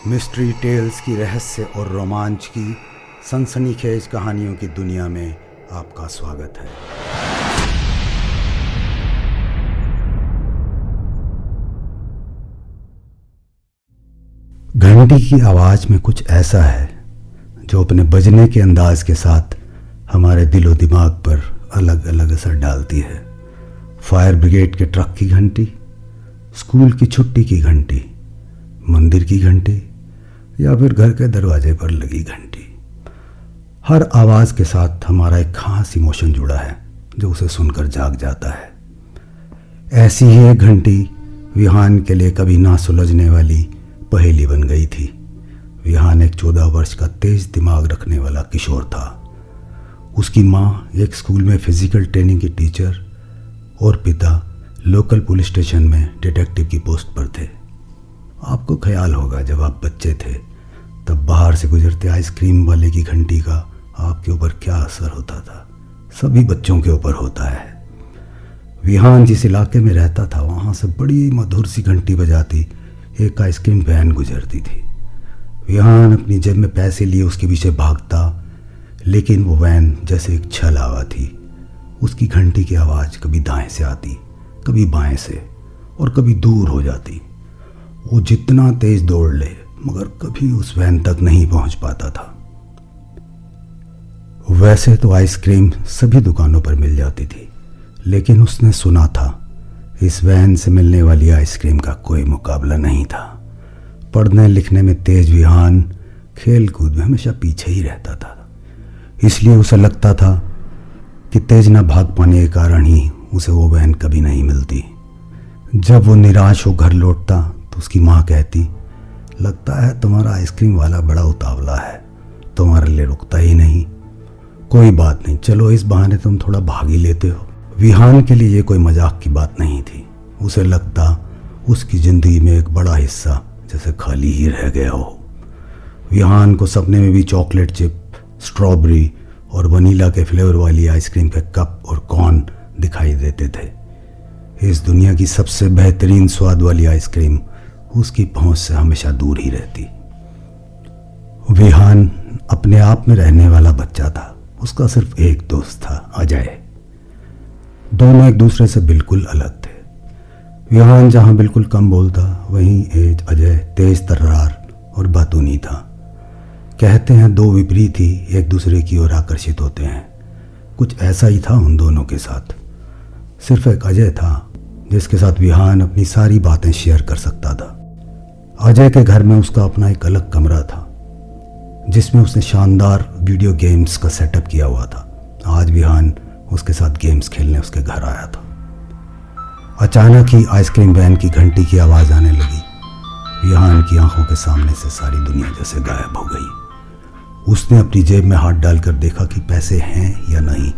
Mystery tales की रहस्य और रोमांच की सनसनीखेज कहानियों की दुनिया में आपका स्वागत है। घंटी की आवाज़ में कुछ ऐसा है जो अपने बजने के अंदाज के साथ हमारे दिलो दिमाग पर अलग अलग असर डालती है। फायर ब्रिगेड के ट्रक की घंटी, स्कूल की छुट्टी की घंटी, मंदिर की घंटी या फिर घर के दरवाजे पर लगी घंटी। हर आवाज़ के साथ हमारा एक खास इमोशन जुड़ा है जो उसे सुनकर जाग जाता है। ऐसी ही एक घंटी विहान के लिए कभी ना सुलझने वाली पहेली बन गई थी। विहान एक 14 वर्ष का तेज दिमाग रखने वाला किशोर था। उसकी माँ एक स्कूल में फिजिकल ट्रेनिंग की टीचर और पिता लोकल पुलिस स्टेशन में डिटेक्टिव की पोस्ट पर थे। आपको ख्याल होगा जब आप बच्चे थे तब बाहर से गुजरते आइसक्रीम वाले की घंटी का आपके ऊपर क्या असर होता था। सभी बच्चों के ऊपर होता है। विहान जिस इलाके में रहता था वहाँ से बड़ी मधुर सी घंटी बजाती एक आइसक्रीम वैन गुजरती थी। विहान अपनी जेब में पैसे लिए उसके पीछे भागता, लेकिन वो वैन जैसे एक छल हवा थी। उसकी घंटी की आवाज़ कभी दाएं से आती, कभी बाएं से और कभी दूर हो जाती। वो जितना तेज दौड़ ले मगर कभी उस वैन तक नहीं पहुंच पाता था। वैसे तो आइसक्रीम सभी दुकानों पर मिल जाती थी, लेकिन उसने सुना था इस वैन से मिलने वाली आइसक्रीम का कोई मुकाबला नहीं था। पढ़ने लिखने में तेज विहान खेल कूद में हमेशा पीछे ही रहता था। इसलिए उसे लगता था कि तेज न भाग पाने के कारण ही उसे वो वैन कभी नहीं मिलती। जब वो निराश हो घर लौटता तो उसकी माँ कहती, लगता है तुम्हारा आइसक्रीम वाला बड़ा उतावला है, तुम्हारे लिए रुकता ही नहीं। कोई बात नहीं, चलो इस बहाने तुम थोड़ा भाग ही लेते हो। विहान के लिए ये कोई मजाक की बात नहीं थी। उसे लगता उसकी ज़िंदगी में एक बड़ा हिस्सा जैसे खाली ही रह गया हो। विहान को सपने में भी चॉकलेट चिप, स्ट्रॉबेरी और वनीला के फ्लेवर वाली आइसक्रीम के कप और कॉर्न दिखाई देते थे। इस दुनिया की सबसे बेहतरीन स्वाद वाली आइसक्रीम उसकी पहुंच से हमेशा दूर ही रहती। विहान अपने आप में रहने वाला बच्चा था। उसका सिर्फ एक दोस्त था, अजय। दोनों एक दूसरे से बिल्कुल अलग थे। विहान जहां बिल्कुल कम बोलता, वहीं अजय तेज तर्रार और बातूनी था। कहते हैं दो विपरीत ही एक दूसरे की ओर आकर्षित होते हैं। कुछ ऐसा ही था उन दोनों के साथ। सिर्फ एक अजय था जिसके साथ विहान अपनी सारी बातें शेयर कर सकता था। अजय के घर में उसका अपना एक अलग कमरा था जिसमें उसने शानदार वीडियो गेम्स का सेटअप किया हुआ था। आज विहान उसके साथ गेम्स खेलने उसके घर आया था। अचानक ही आइसक्रीम वैन की घंटी की आवाज़ आने लगी। विहान की आंखों के सामने से सारी दुनिया जैसे गायब हो गई। उसने अपनी जेब में हाथ डालकर देखा कि पैसे हैं या नहीं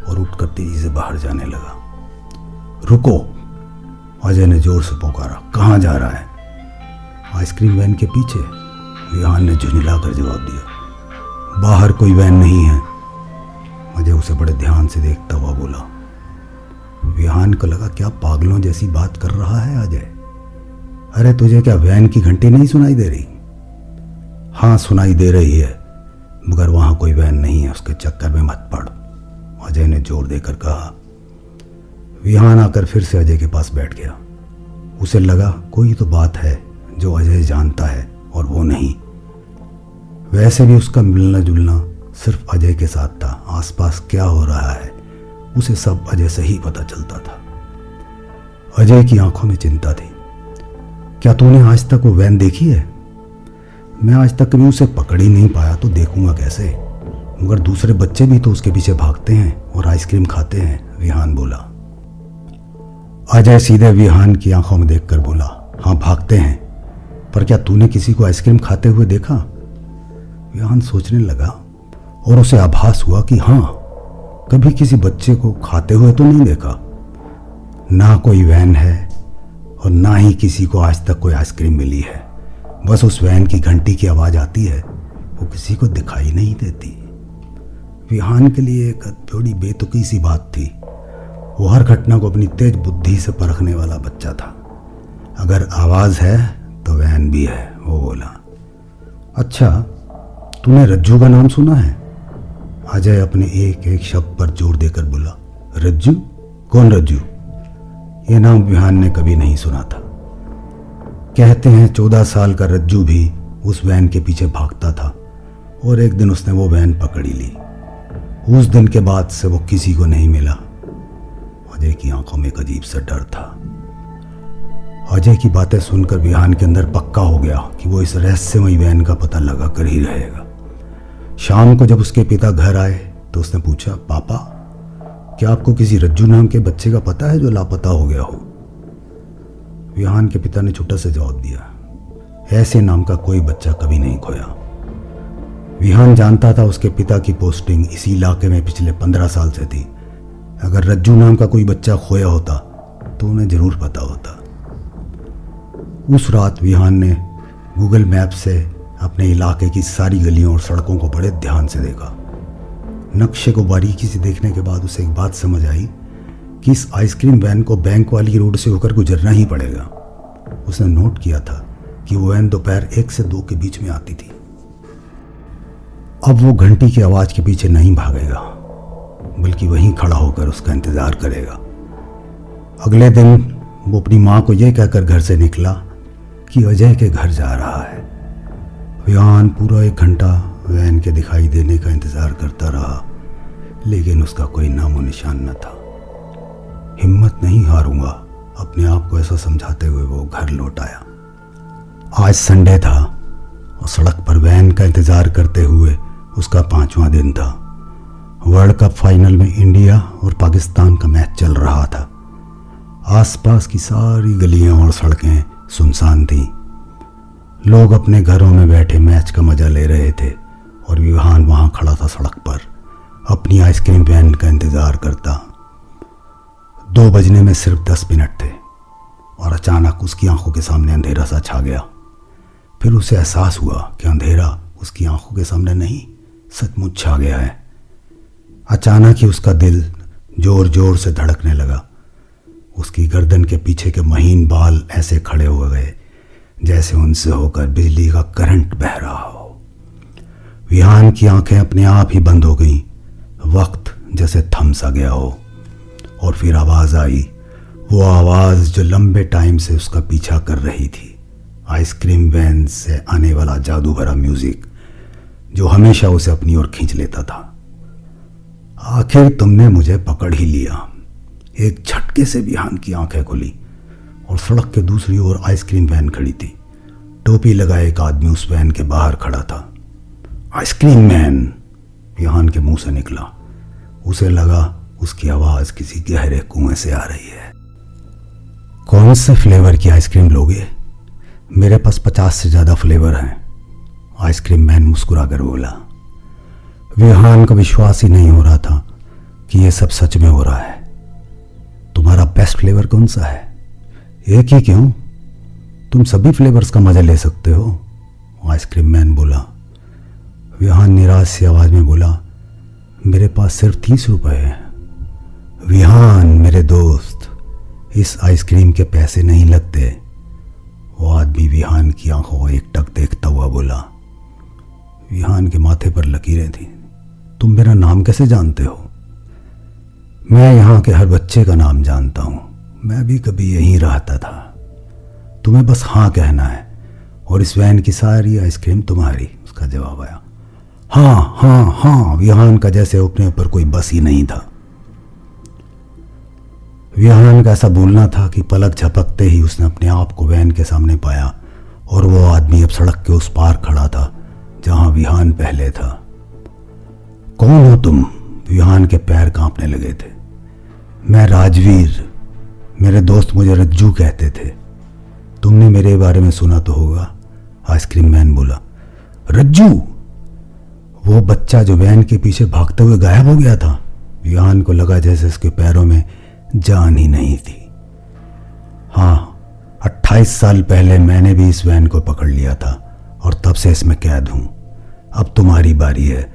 और उठकर तेजी से बाहर जाने लगा। रुको, अजय ने जोर से पुकारा। कहाँ जा रहा है? आइसक्रीम वैन के पीछे, विहान ने झुंझलाकर जवाब दिया। बाहर कोई वैन नहीं है। अजय उसे बड़े ध्यान से देखता हुआ बोला। विहान को लगा क्या पागलों जैसी बात कर रहा है अजय। अरे तुझे क्या वैन की घंटी नहीं सुनाई दे रही? हाँ सुनाई दे रही है, मगर वहां कोई वैन नहीं है, उसके चक्कर में मत पड़, अजय ने जोर देकर कहा। विहान आकर फिर से अजय के पास बैठ गया। उसे लगा कोई तो बात है जो अजय जानता है और वो नहीं। वैसे भी उसका मिलना जुलना सिर्फ अजय के साथ था। आसपास क्या हो रहा है उसे सब अजय से ही पता चलता था। अजय की आंखों में चिंता थी। क्या तूने आज तक वो वैन देखी है? मैं आज तक कभी उसे पकड़ ही नहीं पाया, तो देखूंगा कैसे? मगर दूसरे बच्चे भी तो उसके पीछे भागते हैं और आइसक्रीम खाते हैं, विहान बोला। अजय सीधे विहान की आंखों में देखकर बोला, हाँ भागते हैं, पर क्या तूने किसी को आइसक्रीम खाते हुए देखा? विहान सोचने लगा और उसे आभास हुआ कि हाँ, कभी किसी बच्चे को खाते हुए तो नहीं देखा। ना कोई वैन है और ना ही किसी को आज तक कोई आइसक्रीम मिली है। बस उस वैन की घंटी की आवाज़ आती है, वो किसी को दिखाई नहीं देती। विहान के लिए एक थोड़ी बेतुकी सी बात थी। वो हर घटना को अपनी तेज बुद्धि से परखने वाला बच्चा था। अगर आवाज़ है तो वैन भी है, वो बोला। अच्छा, तूने रज्जू का नाम सुना है? अजय अपने एक एक शब्द पर जोर देकर बोला। रज्जू? कौन रज्जू? ये नाम विहान ने कभी नहीं सुना था। कहते हैं 14 साल का रज्जू भी उस वैन के पीछे भागता था और एक दिन उसने वो वैन पकड़ी ली। उस दिन के बाद से वो किसी को नहीं मिला। अजय की आंखों में एक अजीब सा डर था। अजय की बातें सुनकर विहान के अंदर पक्का हो गया कि वो इस रहस्यमयी वैन का पता लगा कर ही रहेगा। शाम को जब उसके पिता घर आए तो उसने पूछा, पापा, क्या आपको किसी रज्जू नाम के बच्चे का पता है जो लापता हो गया हो? विहान के पिता ने छोटा सा जवाब दिया, ऐसे नाम का कोई बच्चा कभी नहीं खोया। विहान जानता था उसके पिता की पोस्टिंग इसी इलाके में पिछले 15 साल से थी। अगर रज्जू नाम का कोई बच्चा खोया होता तो उन्हें जरूर पता होता। उस रात विहान ने गूगल मैप से अपने इलाके की सारी गलियों और सड़कों को बड़े ध्यान से देखा। नक्शे को बारीकी से देखने के बाद उसे एक बात समझ आई कि इस आइसक्रीम वैन को बैंक वाली रोड से होकर गुजरना ही पड़ेगा। उसने नोट किया था कि वो वैन दोपहर 1 से 2 के बीच में आती थी। अब वो घंटी की आवाज़ के पीछे नहीं भागेगा, बल्कि वहीं खड़ा होकर उसका इंतज़ार करेगा। अगले दिन वो अपनी माँ को यह कहकर घर से निकला कि अजय के घर जा रहा है। विहान पूरा 1 घंटा वैन के दिखाई देने का इंतज़ार करता रहा, लेकिन उसका कोई नामो निशान न था। हिम्मत नहीं हारूंगा, अपने आप को ऐसा समझाते हुए वो घर लौट आया। आज संडे था और सड़क पर वैन का इंतज़ार करते हुए उसका 5वां दिन था। वर्ल्ड कप फाइनल में इंडिया और पाकिस्तान का मैच चल रहा था। आसपास की सारी गलियां और सड़कें सुनसान थीं। लोग अपने घरों में बैठे मैच का मजा ले रहे थे और विहान वहां खड़ा था सड़क पर, अपनी आइसक्रीम वैन का इंतज़ार करता। 2 बजने में सिर्फ 10 मिनट थे और अचानक उसकी आंखों के सामने अंधेरा सा छा गया। फिर उसे एहसास हुआ कि अंधेरा उसकी आंखों के सामने नहीं, सचमुच छा गया है। अचानक ही उसका दिल जोर जोर से धड़कने लगा। उसकी गर्दन के पीछे के महीन बाल ऐसे खड़े हो गए जैसे उनसे होकर बिजली का करंट बह रहा हो। विहान की आंखें अपने आप ही बंद हो गईं। वक्त जैसे थम सा गया हो और फिर आवाज़ आई, वो आवाज़ जो लंबे टाइम से उसका पीछा कर रही थी। आइसक्रीम वैन से आने वाला जादू भरा म्यूजिक जो हमेशा उसे अपनी ओर खींच लेता था। आखिर तुमने मुझे पकड़ ही लिया। एक झटके से विहान की आंखें खुली और सड़क के दूसरी ओर आइसक्रीम वैन खड़ी थी। टोपी लगाए एक आदमी उस वैन के बाहर खड़ा था। आइसक्रीम मैन, विहान के मुंह से निकला। उसे लगा उसकी आवाज़ किसी गहरे कुएं से आ रही है। कौन से फ्लेवर की आइसक्रीम लोगे? मेरे पास 50 से ज़्यादा फ्लेवर हैं, आइसक्रीम मैन मुस्कुरा कर बोला। विहान का विश्वास ही नहीं हो रहा था कि यह सब सच में हो रहा है। तुम्हारा बेस्ट फ्लेवर कौन सा है? एक ही क्यों, तुम सभी फ्लेवर्स का मजा ले सकते हो, आइसक्रीम मैन बोला। विहान निराश सी आवाज में बोला, मेरे पास सिर्फ 30 रुपए हैं। विहान मेरे दोस्त, इस आइसक्रीम के पैसे नहीं लगते, वो आदमी विहान की आंखों को एकटक देखता हुआ बोला। विहान के माथे पर लकीरें थीं। तुम मेरा नाम कैसे जानते हो? मैं यहाँ के हर बच्चे का नाम जानता हूँ, मैं भी कभी यहीं रहता था। तुम्हें बस हाँ कहना है और इस वैन की सारी आइसक्रीम तुम्हारी, उसका जवाब आया। हाँ हाँ हाँ, विहान का जैसे अपने ऊपर कोई बस ही नहीं था। विहान का ऐसा बोलना था कि पलक झपकते ही उसने अपने आप को वैन के सामने पाया और वो आदमी अब सड़क के उस पार खड़ा था जहां विहान पहले था। कौन हो तुम? विहान के पैर कांपने लगे थे। मैं राजवीर, मेरे दोस्त मुझे रज्जू कहते थे। तुमने मेरे बारे में सुना तो होगा, आइसक्रीम मैन बोला। रज्जू? वो बच्चा जो वैन के पीछे भागते हुए गायब हो गया था। विहान को लगा जैसे उसके पैरों में जान ही नहीं थी। हाँ, 28 साल पहले मैंने भी इस वैन को पकड़ लिया था और तब से इसमें कैद हूं। अब तुम्हारी बारी है,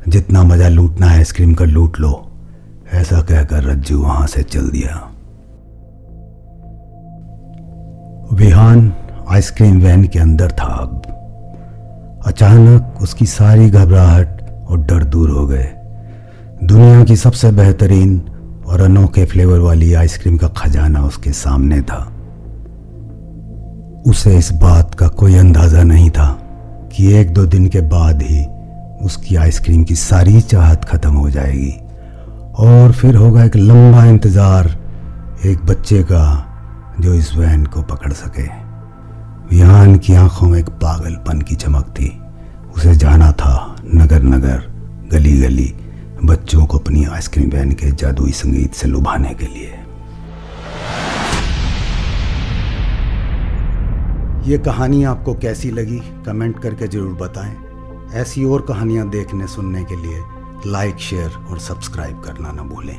जितना मजा लूटना है आइसक्रीम का लूट लो, ऐसा कहकर रज्जू वहां से चल दिया। विहान आइसक्रीम वैन के अंदर था। अब अचानक उसकी सारी घबराहट और डर दूर हो गए। दुनिया की सबसे बेहतरीन और अनोखे फ्लेवर वाली आइसक्रीम का खजाना उसके सामने था। उसे इस बात का कोई अंदाज़ा नहीं था कि 1-2 दिन के बाद ही उसकी आइसक्रीम की सारी चाहत ख़त्म हो जाएगी और फिर होगा एक लंबा इंतज़ार एक बच्चे का जो इस वैन को पकड़ सके। विहान की आंखों में एक पागलपन की चमक थी। उसे जाना था नगर नगर, गली गली, बच्चों को अपनी आइसक्रीम वैन के जादुई संगीत से लुभाने के लिए। ये कहानी आपको कैसी लगी कमेंट करके ज़रूर बताएं। ऐसी और कहानियाँ देखने सुनने के लिए लाइक, शेयर और सब्सक्राइब करना ना भूलें।